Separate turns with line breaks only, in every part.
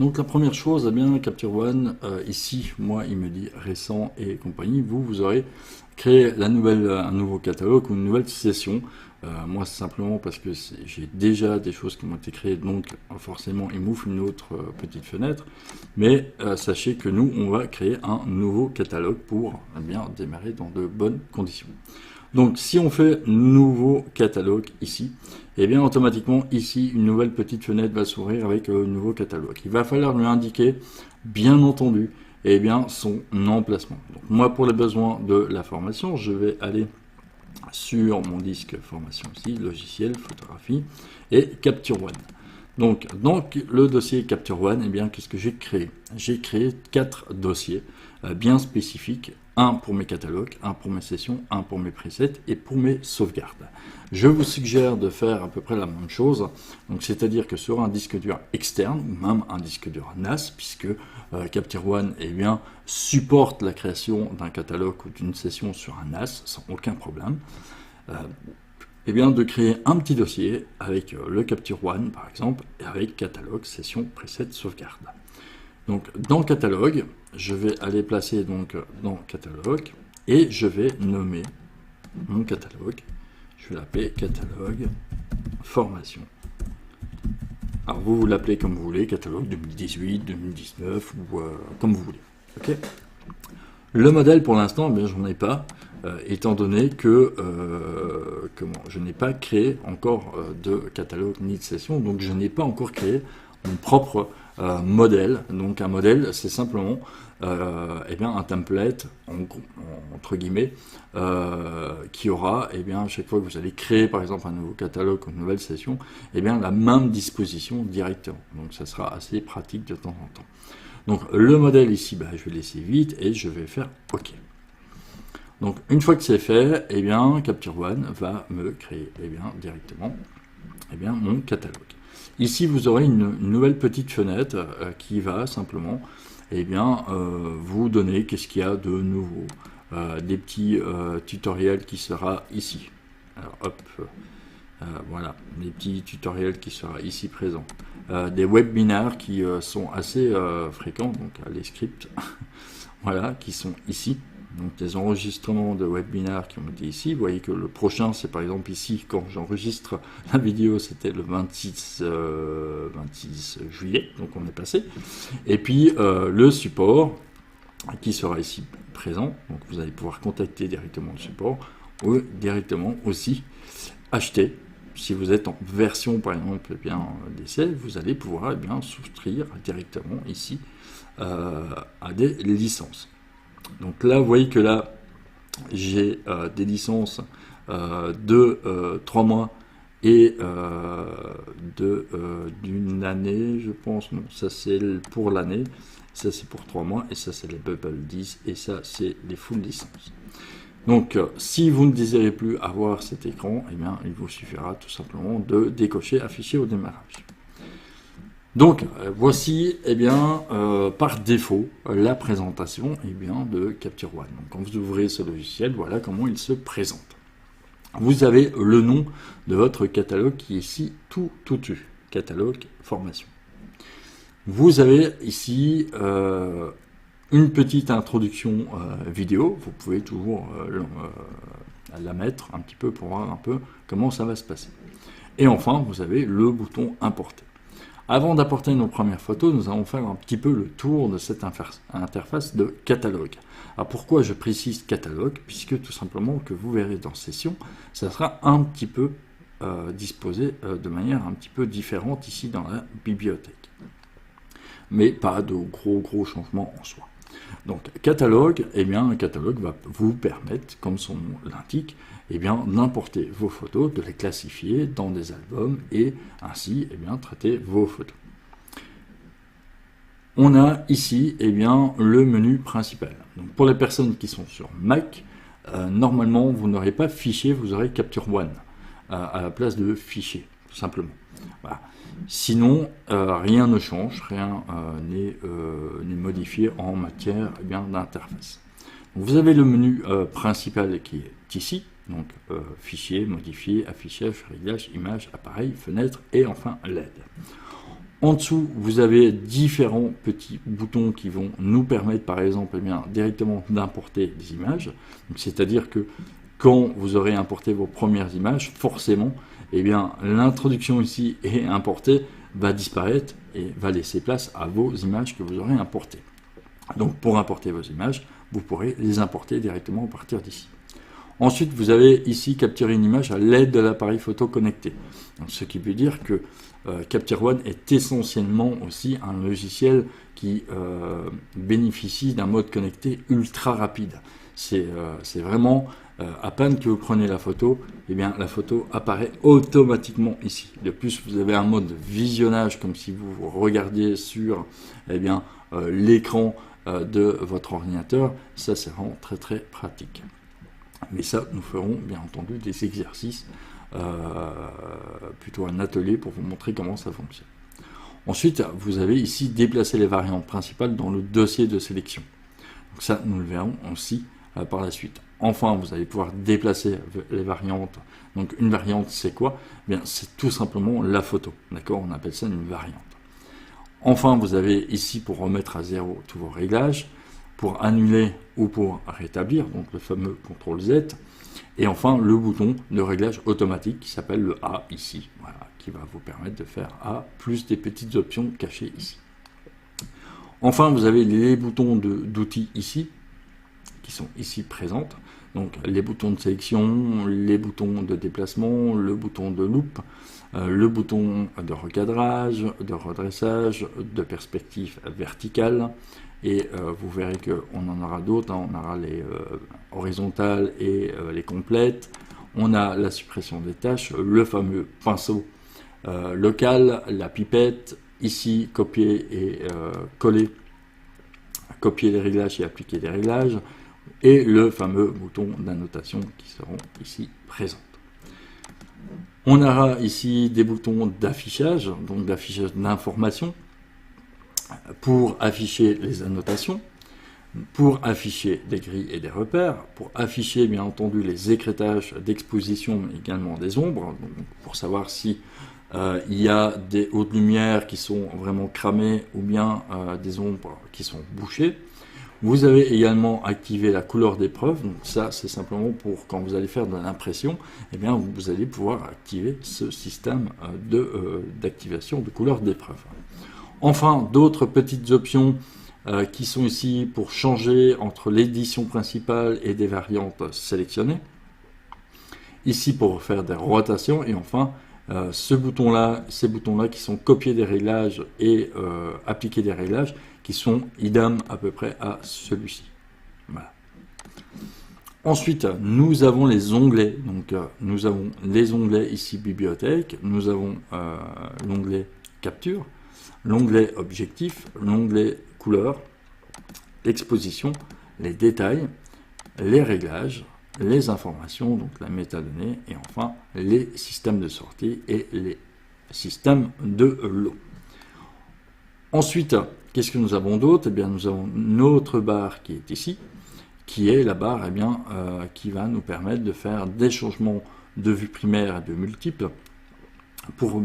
Donc la première chose, eh bien, Capture One, ici, moi, il me dit récent et compagnie, vous aurez créé un nouveau catalogue ou une nouvelle session. Moi, c'est simplement parce que j'ai déjà des choses qui m'ont été créées, donc forcément, il m'ouvre une autre petite fenêtre. Mais sachez que nous, on va créer un nouveau catalogue pour bien démarrer dans de bonnes conditions. Donc, si on fait nouveau catalogue ici, et bien automatiquement ici, une nouvelle petite fenêtre va s'ouvrir avec le nouveau catalogue. Il va falloir lui indiquer, bien entendu, et bien son emplacement. Donc, moi, pour les besoins de la formation, je vais aller sur mon disque formation ici, logiciel, photographie et Capture One. Donc, dans le dossier Capture One, eh bien, qu'est-ce que j'ai créé? J'ai créé 4 dossiers bien spécifiques. Un pour mes catalogues, un pour mes sessions, un pour mes presets et pour mes sauvegardes. Je vous suggère de faire à peu près la même chose, donc c'est-à-dire que sur un disque dur externe, ou même un disque dur NAS, puisque Capture One eh bien, supporte la création d'un catalogue ou d'une session sur un NAS sans aucun problème, eh bien, de créer un petit dossier avec le Capture One par exemple, et avec catalogue, session, preset, sauvegarde. Donc dans catalogue, je vais aller placer donc dans catalogue et je vais nommer mon catalogue. Je vais l'appeler catalogue formation. Alors vous l'appelez comme vous voulez, catalogue 2018, 2019 ou comme vous voulez. Okay. Le modèle pour l'instant, eh j'en ai pas, étant donné que je n'ai pas créé encore de catalogue ni de session, donc je n'ai pas encore créé mon propre modèle. Donc un modèle, c'est simplement eh bien, un template, entre guillemets, qui aura, eh bien, à chaque fois que vous allez créer par exemple un nouveau catalogue ou une nouvelle session, eh bien, la même disposition directement. Donc ça sera assez pratique de temps en temps. Donc le modèle ici, je vais laisser vide et je vais faire OK. Donc une fois que c'est fait, eh bien, Capture One va me créer eh bien, directement eh bien, mon catalogue. Ici, vous aurez une nouvelle petite fenêtre qui va simplement eh bien, vous donner qu'est-ce qu'il y a de nouveau. Des petits tutoriels qui sera ici. Alors hop, voilà, des petits tutoriels qui sera ici présents. Des webinaires qui sont assez fréquents, donc les scripts, voilà, qui sont ici. Donc des enregistrements de webinaires qui ont été ici. Vous voyez que le prochain, c'est par exemple ici, quand j'enregistre la vidéo, c'était le 26 juillet, donc on est passé. Et puis le support, qui sera ici présent. Donc vous allez pouvoir contacter directement le support, ou directement aussi acheter. Si vous êtes en version, par exemple, eh bien, d'essai, vous allez pouvoir eh bien, souscrire directement ici à des licences. Donc là, vous voyez que là, j'ai des licences de 3 mois et d'une année, je pense. Non, ça c'est pour l'année, ça c'est pour 3 mois, et ça c'est les Bubble 10, et ça c'est les full licences. Donc, si vous ne désirez plus avoir cet écran, eh bien, il vous suffira tout simplement de décocher afficher au démarrage. Donc, voici, eh bien, par défaut, la présentation eh bien, de Capture One. Donc, quand vous ouvrez ce logiciel, voilà comment il se présente. Vous avez le nom de votre catalogue qui est ici tout dessus, catalogue formation. Vous avez ici une petite introduction vidéo, vous pouvez toujours la mettre un petit peu pour voir un peu comment ça va se passer. Et enfin, vous avez le bouton importer. Avant d'apporter nos premières photos, nous allons faire un petit peu le tour de cette interface de catalogue. Alors pourquoi je précise catalogue? Puisque tout simplement que vous verrez dans session, ça sera un petit peu disposé de manière un petit peu différente ici dans la bibliothèque. Mais pas de gros changements en soi. Donc catalogue, eh bien un catalogue va vous permettre, comme son nom l'indique, eh bien d'importer vos photos, de les classifier dans des albums et ainsi eh bien traiter vos photos. On a ici eh bien le menu principal. Donc, pour les personnes qui sont sur Mac, normalement vous n'aurez pas fichier, vous aurez Capture One à la place de fichier, tout simplement. Voilà. Sinon, rien ne change, rien n'est modifié en matière eh d'interface. Vous avez le menu principal qui est ici, donc fichier, modifier, affichage, réglage, image, appareil, fenêtre et enfin LED. En dessous, vous avez différents petits boutons qui vont nous permettre, par exemple, directement d'importer des images. C'est-à-dire que quand vous aurez importé vos premières images, forcément, l'introduction ici et importée va disparaître et va laisser place à vos images que vous aurez importées. Donc, pour importer vos images, vous pourrez les importer directement à partir d'ici. Ensuite, vous avez ici capturé une image à l'aide de l'appareil photo connecté. Donc, ce qui veut dire que Capture One est essentiellement aussi un logiciel qui bénéficie d'un mode connecté ultra rapide. C'est vraiment, à peine que vous prenez la photo, la photo apparaît automatiquement ici. De plus, vous avez un mode de visionnage, comme si vous regardiez sur l'écran de votre ordinateur. Ça, c'est vraiment très très pratique. Mais ça, nous ferons bien entendu des exercices, plutôt un atelier pour vous montrer comment ça fonctionne. Ensuite, vous avez ici déplacé les variantes principales dans le dossier de sélection. Donc ça, nous le verrons aussi par la suite. Enfin, vous allez pouvoir déplacer les variantes. Donc une variante, c'est quoi? C'est tout simplement la photo. D'accord? On appelle ça une variante. Enfin, vous avez ici pour remettre à zéro tous vos réglages, pour annuler ou pour rétablir, donc le fameux CTRL Z. Et enfin, le bouton de réglage automatique qui s'appelle le A ici, voilà, qui va vous permettre de faire A, plus des petites options cachées ici. Enfin, vous avez les boutons d'outils ici, qui sont ici présentes. Donc les boutons de sélection, les boutons de déplacement, le bouton de loupe, le bouton de recadrage, de redressage, de perspective verticale. Et vous verrez qu'on en aura d'autres, on aura les horizontales et les complètes. On a la suppression des tâches, le fameux pinceau local, la pipette, ici copier et coller, copier les réglages et appliquer les réglages, et le fameux bouton d'annotation qui seront ici présents. On aura ici des boutons d'affichage, donc d'affichage d'informations, pour afficher les annotations, pour afficher des grilles et des repères, pour afficher bien entendu les écrêtages d'exposition, mais également des ombres, donc pour savoir si il y a des hautes lumières qui sont vraiment cramées ou bien des ombres qui sont bouchées. Vous avez également activé la couleur d'épreuve, donc ça c'est simplement pour quand vous allez faire de l'impression, vous allez pouvoir activer ce système d'activation de couleur d'épreuve. Enfin, d'autres petites options qui sont ici pour changer entre l'édition principale et des variantes sélectionnées. Ici pour faire des rotations et enfin ces boutons-là qui sont copier des réglages et appliquer des réglages qui sont idem à peu près à celui-ci. Voilà. Ensuite, nous avons les onglets. Donc, nous avons les onglets ici bibliothèque, nous avons l'onglet capture, l'onglet objectif, l'onglet couleur, l'exposition, les détails, les réglages, les informations, donc la métadonnée, et enfin les systèmes de sortie et les systèmes de lot. Ensuite, qu'est-ce que nous avons d'autre? Nous avons notre barre qui est ici, qui est la barre qui va nous permettre de faire des changements de vue primaire et de multiples pour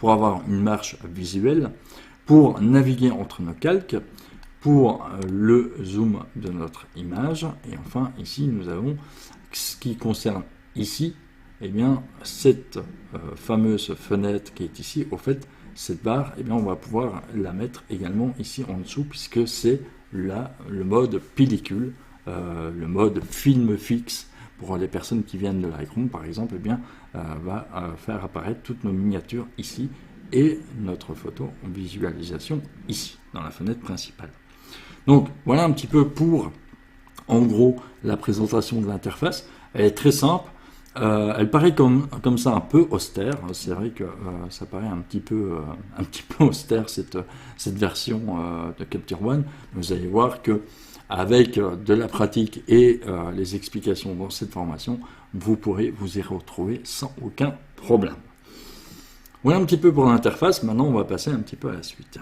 avoir une marche visuelle, pour naviguer entre nos calques, pour le zoom de notre image. Et enfin, ici, nous avons ce qui concerne ici, cette fameuse fenêtre qui est ici. Au fait, cette barre, on va pouvoir la mettre également ici en dessous, puisque c'est le mode pellicule, le mode film fixe. Pour les personnes qui viennent de Lightroom, par exemple, va faire apparaître toutes nos miniatures ici et notre photo en visualisation ici, dans la fenêtre principale. Donc, voilà un petit peu pour, en gros, la présentation de l'interface. Elle est très simple. Elle paraît comme ça un peu austère. C'est vrai que ça paraît un petit peu austère, cette version de Capture One. Vous allez voir que avec de la pratique et les explications dans cette formation, vous pourrez vous y retrouver sans aucun problème. Voilà un petit peu pour l'interface. Maintenant, on va passer un petit peu à la suite.